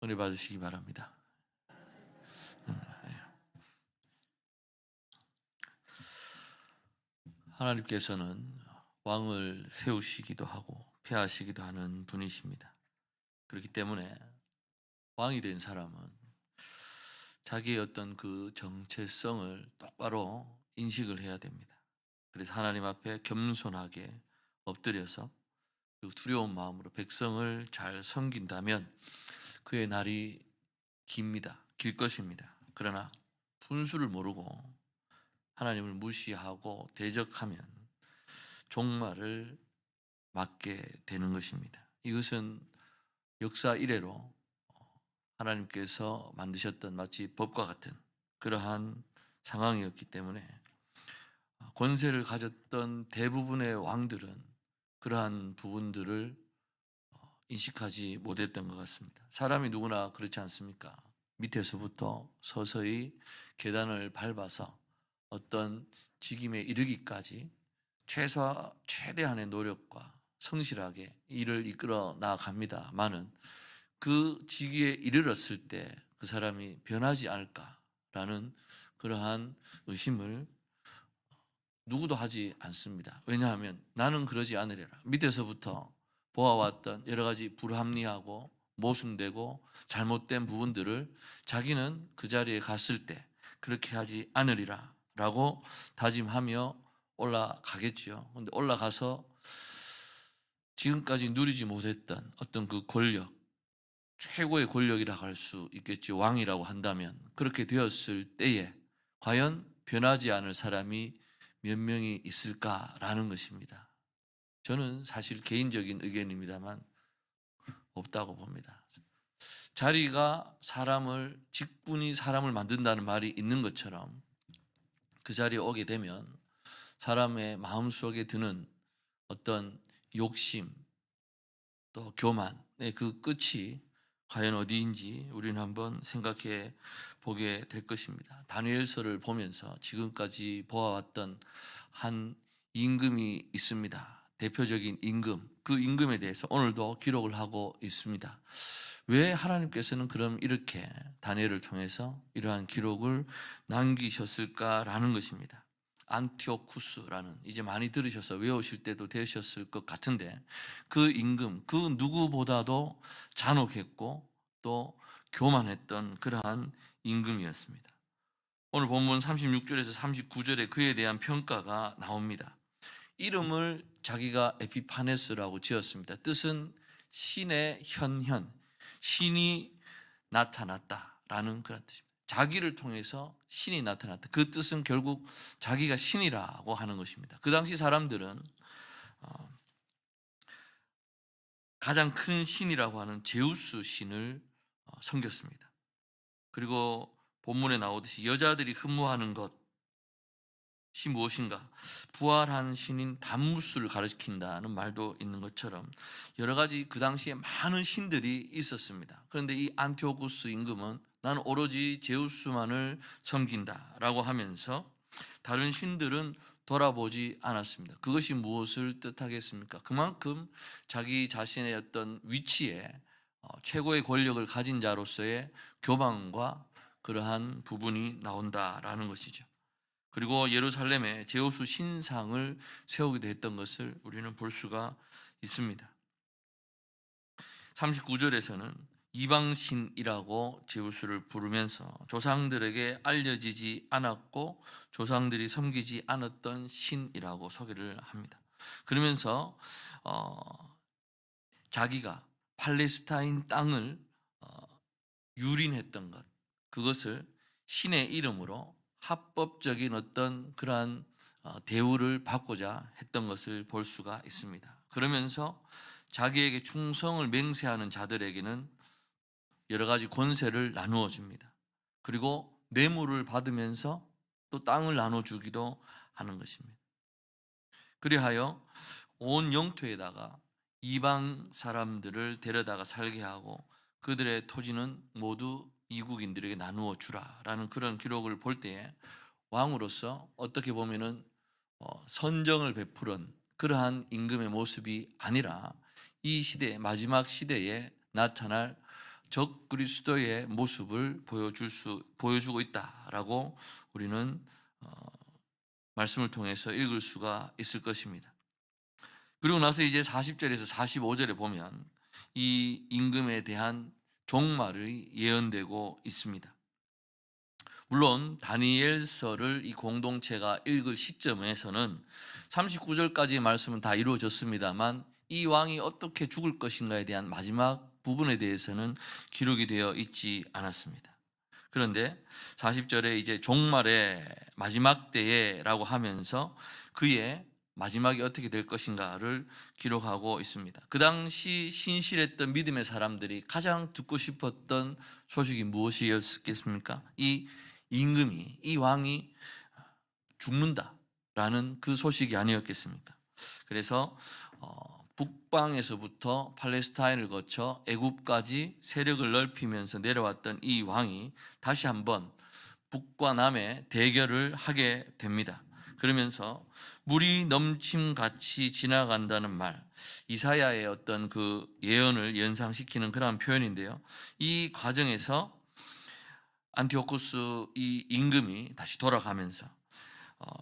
은혜 받으시기 바랍니다. 하나님께서는 왕을 세우시기도 하고 폐하시기도 하는 분이십니다. 그렇기 때문에 왕이 된 사람은 자기의 어떤 그 정체성을 똑바로 인식을 해야 됩니다. 그래서 하나님 앞에 겸손하게 엎드려서 그 두려운 마음으로 백성을 잘 섬긴다면 그의 날이 깁니다. 길 것입니다. 그러나 분수를 모르고 하나님을 무시하고 대적하면 종말을 맞게 되는 것입니다. 이것은 역사 이래로 하나님께서 만드셨던 마치 법과 같은 그러한 상황이었기 때문에 권세를 가졌던 대부분의 왕들은 그러한 부분들을 인식하지 못했던 것 같습니다. 사람이 누구나 그렇지 않습니까? 밑에서부터 서서히 계단을 밟아서 어떤 직임에 이르기까지 최대한의 노력과 성실하게 일을 이끌어 나아갑니다만은 그 직위에 이르렀을 때 그 사람이 변하지 않을까라는 그러한 의심을 누구도 하지 않습니다. 왜냐하면 나는 그러지 않으리라. 밑에서부터 보아왔던 여러 가지 불합리하고 모순되고 잘못된 부분들을 자기는 그 자리에 갔을 때 그렇게 하지 않으리라 라고 다짐하며 올라가겠죠. 근데 올라가서 지금까지 누리지 못했던 어떤 그 권력, 최고의 권력이라고 할 수 있겠죠. 왕이라고 한다면 그렇게 되었을 때에 과연 변하지 않을 사람이 몇 명이 있을까라는 것입니다. 저는 사실 개인적인 의견입니다만 없다고 봅니다. 자리가 직분이 사람을 만든다는 말이 있는 것처럼 그 자리에 오게 되면 사람의 마음속에 드는 어떤 욕심 또 교만의 그 끝이 과연 어디인지 우리는 한번 생각해 보게 될 것입니다. 다니엘서를 보면서 지금까지 보아왔던 한 임금이 있습니다. 대표적인 임금, 그 임금에 대해서 오늘도 기록을 하고 있습니다. 왜 하나님께서는 그럼 이렇게 다니엘을 통해서 이러한 기록을 남기셨을까라는 것입니다. 안티오쿠스라는, 이제 많이 들으셔서 외우실 때도 되셨을 것 같은데, 그 임금, 그 누구보다도 잔혹했고 또 교만했던 그러한 임금이었습니다. 오늘 본문 36절에서 39절에 그에 대한 평가가 나옵니다. 이름을 자기가 에피파네스라고 지었습니다. 뜻은 신의 현현, 신이 나타났다라는 그런 뜻입니다. 자기를 통해서 신이 나타났다. 그 뜻은 결국 자기가 신이라고 하는 것입니다. 그 당시 사람들은 가장 큰 신이라고 하는 제우스 신을 섬겼습니다. 그리고 본문에 나오듯이 여자들이 흠모하는 것이 무엇인가? 부활한 신인 담무스를 가리킨다는 말도 있는 것처럼 여러 가지 그 당시에 많은 신들이 있었습니다. 그런데 이 안티오쿠스 임금은 나는 오로지 제우스만을 섬긴다라고 하면서 다른 신들은 돌아보지 않았습니다. 그것이 무엇을 뜻하겠습니까? 그만큼 자기 자신의 어떤 위치에 최고의 권력을 가진 자로서의 교만과 그러한 부분이 나온다라는 것이죠. 그리고 예루살렘에 제우스 신상을 세우기도 했던 것을 우리는 볼 수가 있습니다. 39절에서는 이방신이라고 제우스를 부르면서 조상들에게 알려지지 않았고 조상들이 섬기지 않았던 신이라고 소개를 합니다. 그러면서 자기가 팔레스타인 땅을 유린했던 것, 그것을 신의 이름으로 합법적인 어떤 그러한 대우를 받고자 했던 것을 볼 수가 있습니다. 그러면서 자기에게 충성을 맹세하는 자들에게는 여러 가지 권세를 나누어 줍니다. 그리고 뇌물을 받으면서 또 땅을 나눠주기도 하는 것입니다. 그리하여 온 영토에다가 이방 사람들을 데려다가 살게 하고 그들의 토지는 모두 이국인들에게 나누어 주라라는 그런 기록을 볼 때에 왕으로서 어떻게 보면은 선정을 베푸는 그러한 임금의 모습이 아니라 이 시대, 마지막 시대에 나타날 적 그리스도의 모습을 보여주고 있다라고 우리는 말씀을 통해서 읽을 수가 있을 것입니다. 그리고 나서 이제 40절에서 45절에 보면 이 임금에 대한 종말이 예언되고 있습니다. 물론 다니엘서를 이 공동체가 읽을 시점에서는 39절까지의 말씀은 다 이루어졌습니다만 이 왕이 어떻게 죽을 것인가에 대한 마지막 부분에 대해서는 기록이 되어 있지 않았습니다. 그런데 40절에 이제 종말의 마지막 때에라고 하면서 그의 마지막이 어떻게 될 것인가를 기록하고 있습니다. 그 당시 신실했던 믿음의 사람들이 가장 듣고 싶었던 소식이 무엇이었겠습니까? 이 임금이, 이 왕이 죽는다라는 그 소식이 아니었겠습니까? 그래서 북방에서부터 팔레스타인을 거쳐 애굽까지 세력을 넓히면서 내려왔던 이 왕이 다시 한번 북과 남의 대결을 하게 됩니다. 그러면서 물이 넘침같이 지나간다는 말, 이사야의 어떤 그 예언을 연상시키는 그런 표현인데요. 이 과정에서 안티오쿠스 이 임금이 다시 돌아가면서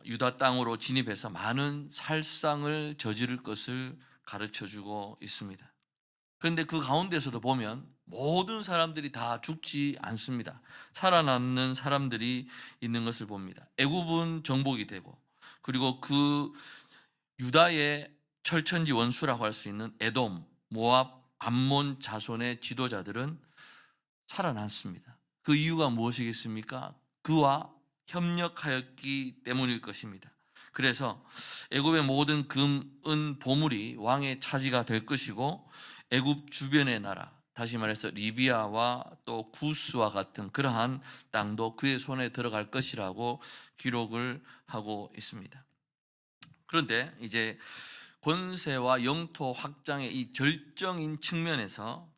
유다 땅으로 진입해서 많은 살상을 저지를 것을 가르쳐주고 있습니다. 그런데 그 가운데서도 보면 모든 사람들이 다 죽지 않습니다. 살아남는 사람들이 있는 것을 봅니다. 애굽은 정복이 되고, 그리고 그 유다의 철천지 원수라고 할 수 있는 에돔, 모압, 암몬 자손의 지도자들은 살아났습니다. 그 이유가 무엇이겠습니까? 그와 협력하였기 때문일 것입니다. 그래서 애굽의 모든 금, 은, 보물이 왕의 차지가 될 것이고 애굽 주변의 나라, 다시 말해서 리비아와 또 구스와 같은 그러한 땅도 그의 손에 들어갈 것이라고 기록을 하고 있습니다. 그런데 이제 권세와 영토 확장의 이 절정인 측면에서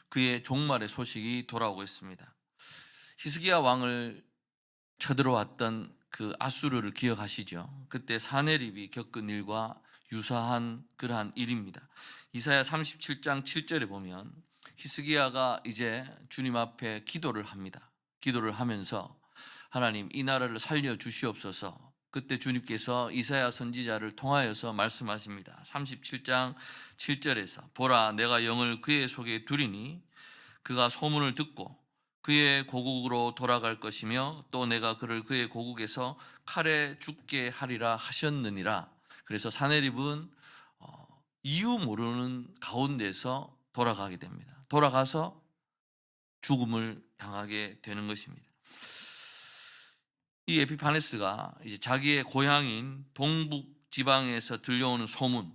그의 종말의 소식이 돌아오고 있습니다. 히스기야 왕을 쳐들어왔던 그 아수르를 기억하시죠? 그때 사네립이 겪은 일과 유사한 그러한 일입니다. 이사야 37장 7절에 보면 히스기야가 이제 주님 앞에 기도를 합니다. 기도를 하면서 하나님 이 나라를 살려주시옵소서. 그때 주님께서 이사야 선지자를 통하여서 말씀하십니다. 37장 7절에서 보라 내가 영을 그의 속에 두리니 그가 소문을 듣고 그의 고국으로 돌아갈 것이며 또 내가 그를 그의 고국에서 칼에 죽게 하리라 하셨느니라. 그래서 사네립은 이유 모르는 가운데서 돌아가게 됩니다. 돌아가서 죽음을 당하게 되는 것입니다. 이 에피파네스가 이제 자기의 고향인 동북 지방에서 들려오는 소문,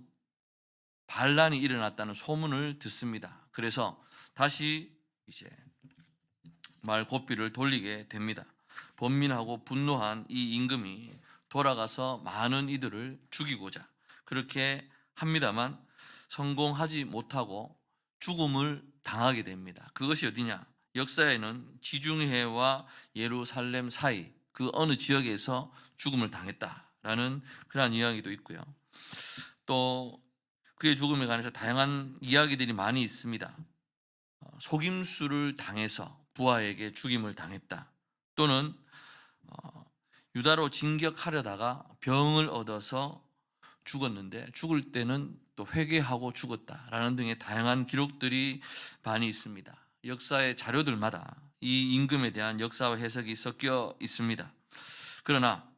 반란이 일어났다는 소문을 듣습니다. 그래서 다시 이제 말 고삐를 돌리게 됩니다. 번민하고 분노한 이 임금이 돌아가서 많은 이들을 죽이고자 그렇게 합니다만 성공하지 못하고 죽음을 당하게 됩니다. 그것이 어디냐? 역사에는 지중해와 예루살렘 사이 그 어느 지역에서 죽음을 당했다라는 그러한 이야기도 있고요. 또 그의 죽음에 관해서 다양한 이야기들이 많이 있습니다. 속임수를 당해서 부하에게 죽임을 당했다. 또는 유다로 진격하려다가 병을 얻어서 죽었는데 죽을 때는 또 회개하고 죽었다라는 등의 다양한 기록들이 많이 있습니다. 역사의 자료들마다 이 임금에 대한 역사와 해석이 섞여 있습니다. 그러나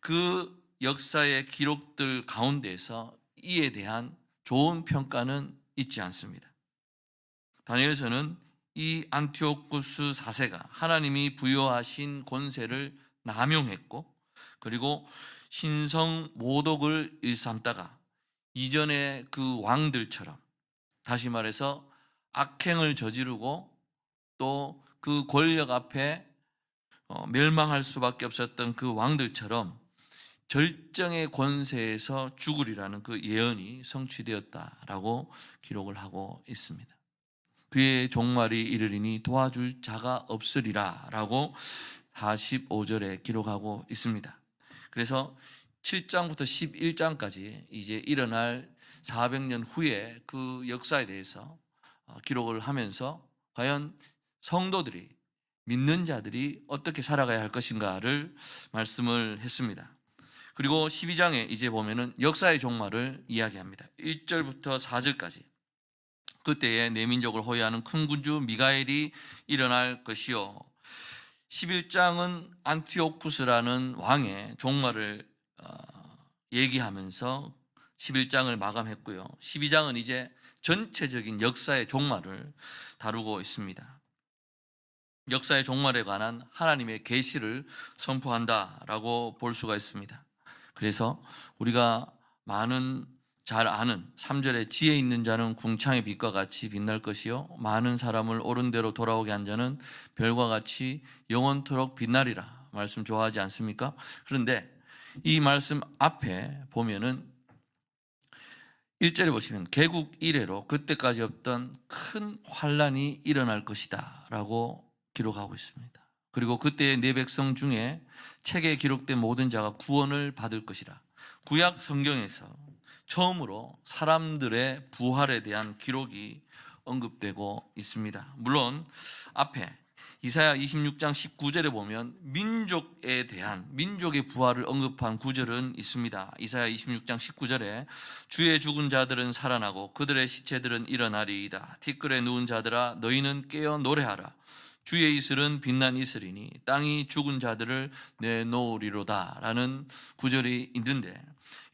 그 역사의 기록들 가운데에서 이에 대한 좋은 평가는 있지 않습니다. 다니엘서는 이 안티오쿠스 4세가 하나님이 부여하신 권세를 남용했고 그리고 신성 모독을 일삼다가 이전의 그 왕들처럼 다시 말해서 악행을 저지르고 또 그 권력 앞에 멸망할 수밖에 없었던 그 왕들처럼 절정의 권세에서 죽으리라는 그 예언이 성취되었다라고 기록을 하고 있습니다. 그의 종말이 이르리니 도와줄 자가 없으리라 라고 45절에 기록하고 있습니다. 그래서 7장부터 11장까지 이제 일어날 400년 후에 그 역사에 대해서 기록을 하면서 과연 성도들이, 믿는 자들이 어떻게 살아가야 할 것인가를 말씀을 했습니다. 그리고 12장에 이제 보면은 역사의 종말을 이야기합니다. 1절부터 4절까지. 그때에 내 민족을 호위하는 큰 군주 미가엘이 일어날 것이요. 11장은 안티오쿠스라는 왕의 종말을 얘기하면서 11장을 마감했고요. 12장은 이제 전체적인 역사의 종말을 다루고 있습니다. 역사의 종말에 관한 하나님의 계시를 선포한다라고 볼 수가 있습니다. 그래서 우리가 많은 잘 아는 3절에 지혜 있는 자는 궁창의 빛과 같이 빛날 것이요 많은 사람을 옳은 대로 돌아오게 한 자는 별과 같이 영원토록 빛나리라. 말씀 좋아하지 않습니까? 그런데 이 말씀 앞에 보면은 1절에 보시면 개국 이래로 그때까지 없던 큰 환란이 일어날 것이다 라고 기록하고 있습니다. 그리고 그때의 내 백성 중에 책에 기록된 모든 자가 구원을 받을 것이라. 구약 성경에서 처음으로 사람들의 부활에 대한 기록이 언급되고 있습니다. 물론 앞에 이사야 26장 19절에 보면 민족에 대한 민족의 부활을 언급한 구절은 있습니다. 이사야 26장 19절에 주의 죽은 자들은 살아나고 그들의 시체들은 일어나리이다. 티끌에 누운 자들아 너희는 깨어 노래하라. 주의 이슬은 빛난 이슬이니 땅이 죽은 자들을 내놓으리로다 라는 구절이 있는데,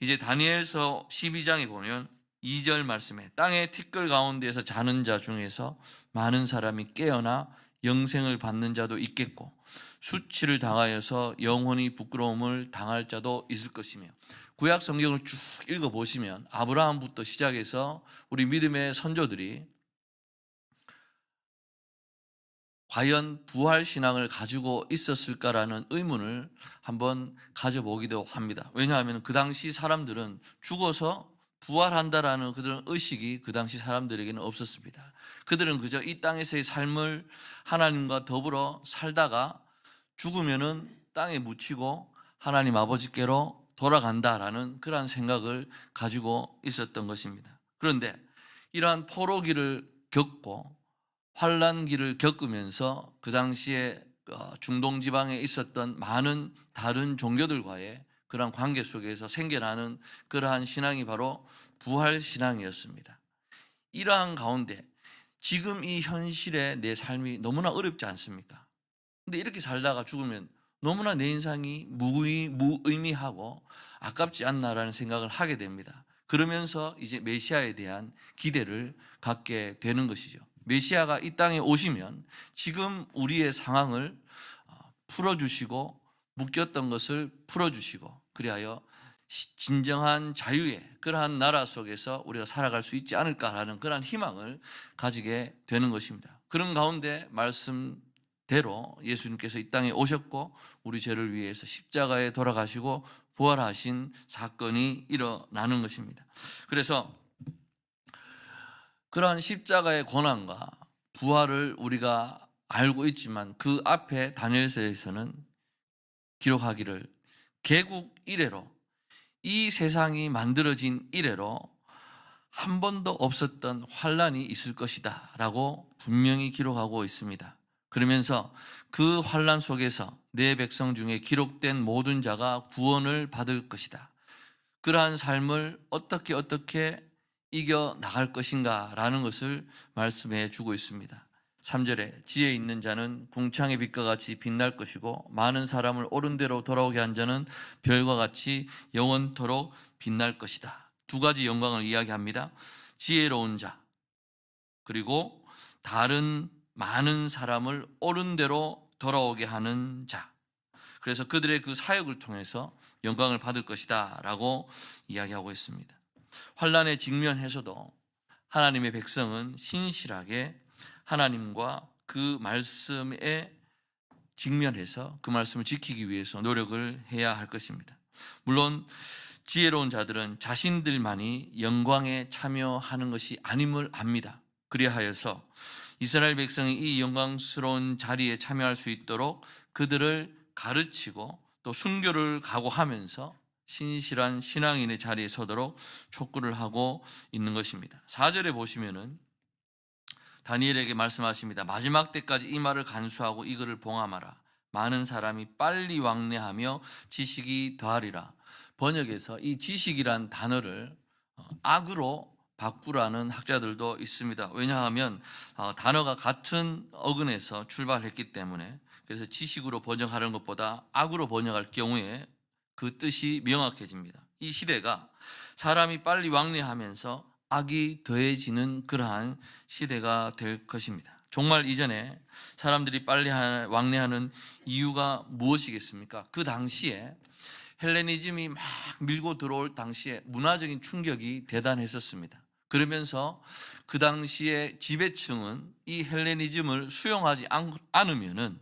이제 다니엘서 12장에 보면 2절 말씀에 땅의 티끌 가운데에서 자는 자 중에서 많은 사람이 깨어나 영생을 받는 자도 있겠고 수치를 당하여서 영원히 부끄러움을 당할 자도 있을 것이며, 구약 성경을 쭉 읽어보시면 아브라함부터 시작해서 우리 믿음의 선조들이 과연 부활신앙을 가지고 있었을까라는 의문을 한번 가져보기도 합니다. 왜냐하면 그 당시 사람들은 죽어서 부활한다라는 그런 의식이 그 당시 사람들에게는 없었습니다. 그들은 그저 이 땅에서의 삶을 하나님과 더불어 살다가 죽으면은 땅에 묻히고 하나님 아버지께로 돌아간다라는 그러한 생각을 가지고 있었던 것입니다. 그런데 이러한 포로기를 겪고 환란기를 겪으면서 그 당시에 중동 지방에 있었던 많은 다른 종교들과의 그러한 관계 속에서 생겨나는 그러한 신앙이 바로 부활 신앙이었습니다. 이러한 가운데 지금 이 현실의 내 삶이 너무나 어렵지 않습니까? 근데 이렇게 살다가 죽으면 너무나 내 인생이 무의미하고 아깝지 않나라는 생각을 하게 됩니다. 그러면서 이제 메시아에 대한 기대를 갖게 되는 것이죠. 메시아가 이 땅에 오시면 지금 우리의 상황을 풀어주시고 묶였던 것을 풀어주시고 그리하여 진정한 자유의 그러한 나라 속에서 우리가 살아갈 수 있지 않을까라는 그러한 희망을 가지게 되는 것입니다. 그런 가운데 말씀대로 예수님께서 이 땅에 오셨고 우리 죄를 위해서 십자가에 돌아가시고 부활하신 사건이 일어나는 것입니다. 그래서 그러한 십자가의 고난과 부활을 우리가 알고 있지만 그 앞에 다니엘서에서는 기록하기를 개국 이래로 이 세상이 만들어진 이래로 한 번도 없었던 환란이 있을 것이다 라고 분명히 기록하고 있습니다. 그러면서 그 환란 속에서 내 백성 중에 기록된 모든 자가 구원을 받을 것이다. 그러한 삶을 어떻게 이겨 나갈 것인가 라는 것을 말씀해 주고 있습니다. 3절에 지혜 있는 자는 궁창의 빛과 같이 빛날 것이고 많은 사람을 옳은 대로 돌아오게 한 자는 별과 같이 영원토록 빛날 것이다. 두 가지 영광을 이야기합니다. 지혜로운 자 그리고 다른 많은 사람을 옳은 대로 돌아오게 하는 자. 그래서 그들의 그 사역을 통해서 영광을 받을 것이다 라고 이야기하고 있습니다. 환란에 직면해서도 하나님의 백성은 신실하게 하나님과 그 말씀에 직면해서 그 말씀을 지키기 위해서 노력을 해야 할 것입니다. 물론 지혜로운 자들은 자신들만이 영광에 참여하는 것이 아님을 압니다. 그리하여서 이스라엘 백성이 이 영광스러운 자리에 참여할 수 있도록 그들을 가르치고 또 순교를 각오하면서 신실한 신앙인의 자리에 서도록 촉구를 하고 있는 것입니다. 4절에 보시면은 다니엘에게 말씀하십니다. 마지막 때까지 이 말을 간수하고 이거를 봉함하라. 많은 사람이 빨리 왕래하며 지식이 더하리라. 번역에서 이 지식이란 단어를 악으로 바꾸라는 학자들도 있습니다. 왜냐하면 단어가 같은 어근에서 출발했기 때문에. 그래서 지식으로 번역하는 것보다 악으로 번역할 경우에 그 뜻이 명확해집니다. 이 시대가 사람이 빨리 왕래하면서 악이 더해지는 그러한 시대가 될 것입니다. 종말 이전에 사람들이 빨리 왕래하는 이유가 무엇이겠습니까? 그 당시에 헬레니즘이 막 밀고 들어올 당시에 문화적인 충격이 대단했었습니다. 그러면서 그 당시에 지배층은 이 헬레니즘을 수용하지 않으면은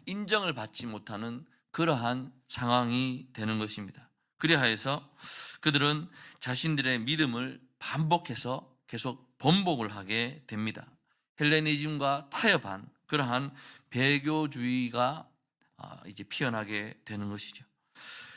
인정을 받지 못하는 그러한 상황이 되는 것입니다. 그리하여서 그들은 자신들의 믿음을 반복해서 계속 번복을 하게 됩니다. 헬레니즘과 타협한 그러한 배교주의가 이제 피어나게 되는 것이죠.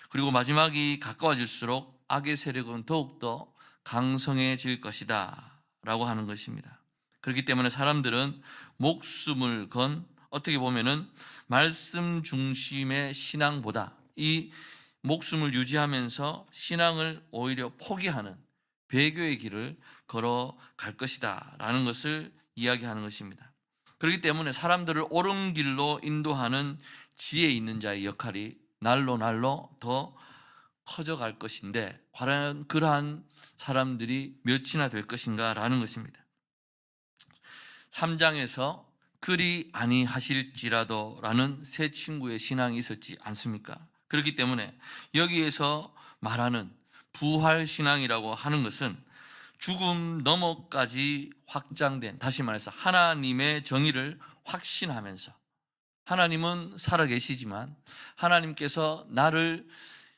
그리고 마지막이 가까워질수록 악의 세력은 더욱더 강성해질 것이다 라고 하는 것입니다. 그렇기 때문에 사람들은 목숨을 건 어떻게 보면은 말씀 중심의 신앙보다 이 목숨을 유지하면서 신앙을 오히려 포기하는 배교의 길을 걸어갈 것이다 라는 것을 이야기하는 것입니다. 그렇기 때문에 사람들을 옳은 길로 인도하는 지혜 있는 자의 역할이 날로 더 커져갈 것인데 과연 그러한 사람들이 몇이나 될 것인가 라는 것입니다. 3장에서 그리 아니하실지라도 라는 세 친구의 신앙이 있었지 않습니까? 그렇기 때문에 여기에서 말하는 부활신앙이라고 하는 것은 죽음 너머까지 확장된, 다시 말해서 하나님의 정의를 확신하면서 하나님은 살아계시지만 하나님께서 나를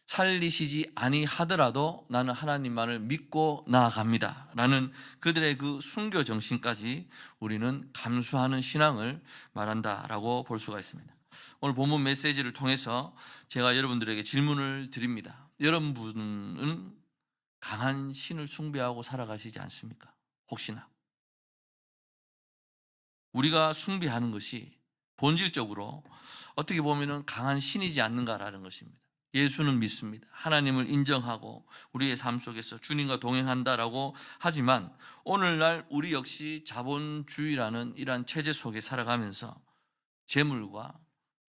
살리시지 아니하더라도 나는 하나님만을 믿고 나아갑니다 라는 그들의 그 순교 정신까지 우리는 감수하는 신앙을 말한다라고 볼 수가 있습니다. 오늘 본문 메시지를 통해서 제가 여러분들에게 질문을 드립니다. 여러분은 강한 신을 숭배하고 살아가시지 않습니까? 혹시나 우리가 숭배하는 것이 본질적으로 어떻게 보면 강한 신이지 않는가라는 것입니다. 예수는 믿습니다. 하나님을 인정하고 우리의 삶 속에서 주님과 동행한다라고 하지만 오늘날 우리 역시 자본주의라는 이러한 체제 속에 살아가면서 재물과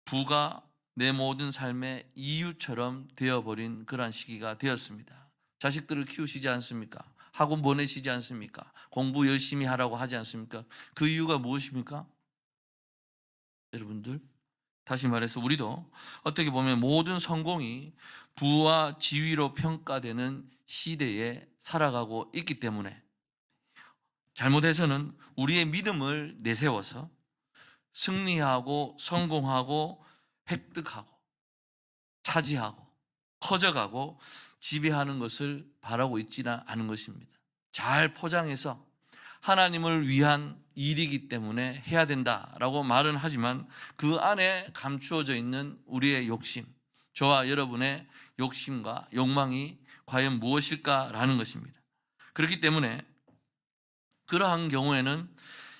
부가 내 모든 삶의 이유처럼 되어버린 그러한 시기가 되었습니다. 자식들을 키우시지 않습니까? 학원 보내시지 않습니까? 공부 열심히 하라고 하지 않습니까? 그 이유가 무엇입니까? 여러분들, 다시 말해서 우리도 어떻게 보면 모든 성공이 부와 지위로 평가되는 시대에 살아가고 있기 때문에 잘못해서는 우리의 믿음을 내세워서 승리하고 성공하고 획득하고 차지하고 커져가고 지배하는 것을 바라고 있지는 않은 것입니다. 잘 포장해서 하나님을 위한 일이기 때문에 해야 된다라고 말은 하지만 그 안에 감추어져 있는 우리의 욕심, 저와 여러분의 욕심과 욕망이 과연 무엇일까라는 것입니다. 그렇기 때문에 그러한 경우에는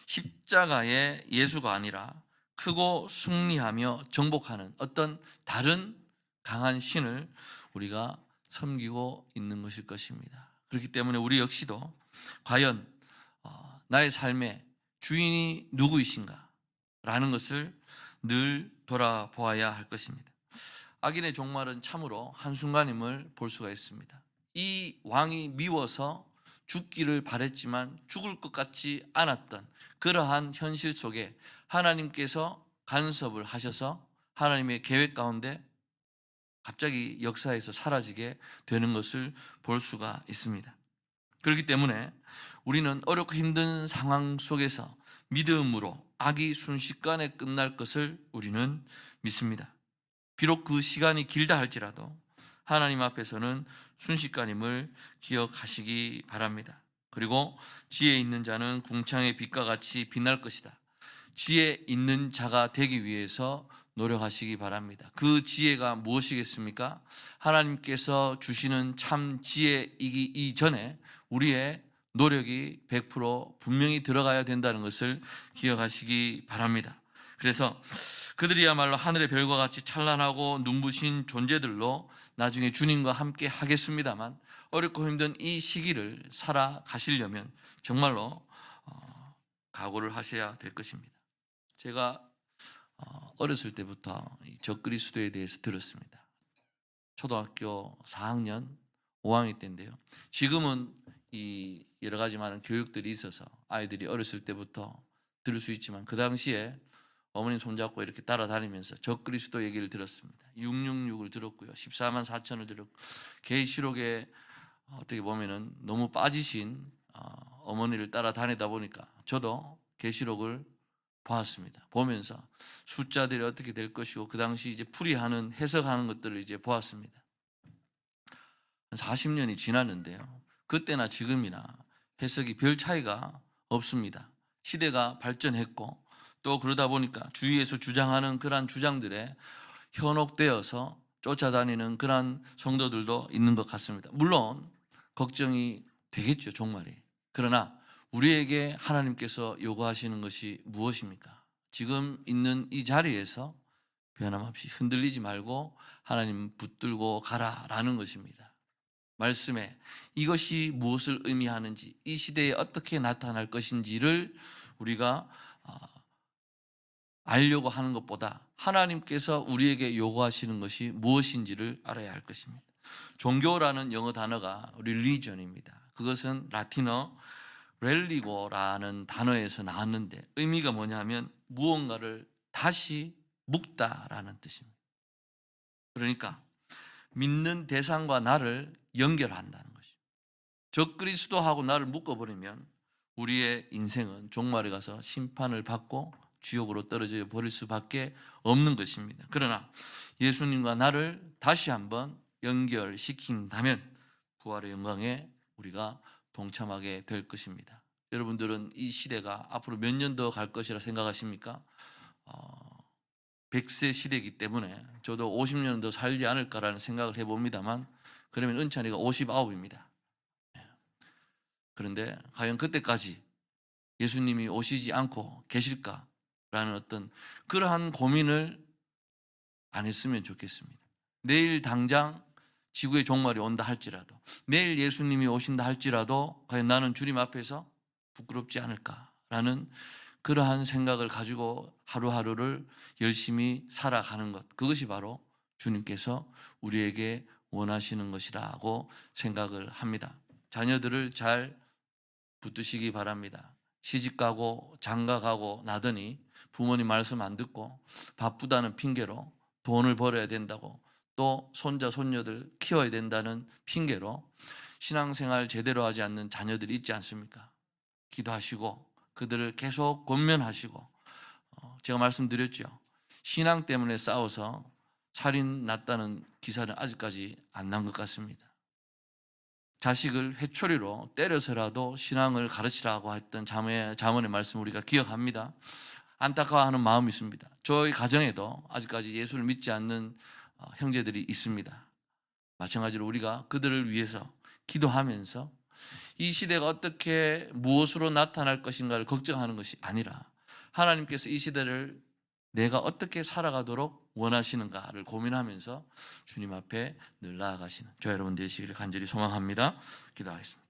십자가의 예수가 아니라 크고 승리하며 정복하는 어떤 다른 강한 신을 우리가 섬기고 있는 것일 것입니다. 그렇기 때문에 우리 역시도 과연 나의 삶의 주인이 누구이신가 라는 것을 늘 돌아보아야 할 것입니다. 악인의 종말은 참으로 한순간임을 볼 수가 있습니다. 이 왕이 미워서 죽기를 바랬지만 죽을 것 같지 않았던 그러한 현실 속에 하나님께서 간섭을 하셔서 하나님의 계획 가운데 갑자기 역사에서 사라지게 되는 것을 볼 수가 있습니다. 그렇기 때문에 우리는 어렵고 힘든 상황 속에서 믿음으로 악이 순식간에 끝날 것을 우리는 믿습니다. 비록 그 시간이 길다 할지라도 하나님 앞에서는 순식간임을 기억하시기 바랍니다. 그리고 지혜 있는 자는 궁창의 빛과 같이 빛날 것이다. 지혜 있는 자가 되기 위해서 노력하시기 바랍니다. 그 지혜가 무엇이겠습니까? 하나님께서 주시는 참 지혜이기 이전에 우리의 노력이 100% 분명히 들어가야 된다는 것을 기억하시기 바랍니다. 그래서 그들이야말로 하늘의 별과 같이 찬란하고 눈부신 존재들로 나중에 주님과 함께 하겠습니다만, 어렵고 힘든 이 시기를 살아가시려면 정말로 각오를 하셔야 될 것입니다. 제가 어렸을 때부터 이 적그리스도에 대해서 들었습니다. 초등학교 4학년, 5학년 때인데요. 지금은 이 여러 가지 많은 교육들이 있어서 아이들이 어렸을 때부터 들을 수 있지만, 그 당시에 어머님 손잡고 이렇게 따라다니면서 적그리스도 얘기를 들었습니다. 666을 들었고요. 14만 4천을 들었고, 계시록에 어떻게 보면은 너무 빠지신 어머니를 따라다니다 보니까 저도 계시록을 보았습니다. 보면서 숫자들이 어떻게 될 것이고 그 당시 이제 풀이하는, 해석하는 것들을 이제 보았습니다. 40년이 지났는데요. 그때나 지금이나 해석이 별 차이가 없습니다. 시대가 발전했고, 또 그러다 보니까 주위에서 주장하는 그러한 주장들에 현혹되어서 쫓아다니는 그러한 성도들도 있는 것 같습니다. 물론 걱정이 되겠죠, 종말이. 그러나 우리에게 하나님께서 요구하시는 것이 무엇입니까? 지금 있는 이 자리에서 변함없이 흔들리지 말고 하나님 붙들고 가라라는 것입니다. 말씀에 이것이 무엇을 의미하는지, 이 시대에 어떻게 나타날 것인지를 우리가 알려고 하는 것보다 하나님께서 우리에게 요구하시는 것이 무엇인지를 알아야 할 것입니다. 종교라는 영어 단어가 religion입니다. 그것은 라틴어 렐리고라는 단어에서 나왔는데, 의미가 뭐냐면 무언가를 다시 묶다라는 뜻입니다. 그러니까 믿는 대상과 나를 연결한다는 것입니다. 적그리스도하고 나를 묶어버리면 우리의 인생은 종말에 가서 심판을 받고 지옥으로 떨어져 버릴 수밖에 없는 것입니다. 그러나 예수님과 나를 다시 한번 연결시킨다면 부활의 영광에 우리가 동참하게 될 것입니다. 여러분들은 이 시대가 앞으로 몇 년 더 갈 것이라 생각하십니까? 100세 시대이기 때문에 저도 50년 더 살지 않을까라는 생각을 해봅니다만, 그러면 은찬이가 59입니다. 그런데 과연 그때까지 예수님이 오시지 않고 계실까라는 어떤 그러한 고민을 안 했으면 좋겠습니다. 내일 당장 지구의 종말이 온다 할지라도, 내일 예수님이 오신다 할지라도 과연 나는 주님 앞에서 부끄럽지 않을까라는 그러한 생각을 가지고 하루하루를 열심히 살아가는 것, 그것이 바로 주님께서 우리에게 원하시는 것이라고 생각을 합니다. 자녀들을 잘 붙드시기 바랍니다. 시집가고 장가가고 나더니 부모님 말씀 안 듣고 바쁘다는 핑계로 돈을 벌어야 된다고, 또 손자 손녀들 키워야 된다는 핑계로 신앙생활 제대로 하지 않는 자녀들이 있지 않습니까? 기도하시고 그들을 계속 권면하시고, 제가 말씀드렸죠. 신앙 때문에 싸워서 살인 났다는 기사는 아직까지 안 난 것 같습니다. 자식을 회초리로 때려서라도 신앙을 가르치라고 했던 자문의 말씀 우리가 기억합니다. 안타까워하는 마음이 있습니다. 저희 가정에도 아직까지 예수를 믿지 않는 형제들이 있습니다. 마찬가지로 우리가 그들을 위해서 기도하면서 이 시대가 어떻게 무엇으로 나타날 것인가를 걱정하는 것이 아니라, 하나님께서 이 시대를 내가 어떻게 살아가도록 원하시는가를 고민하면서 주님 앞에 늘 나아가시는 저 여러분 되시기를 간절히 소망합니다. 기도하겠습니다.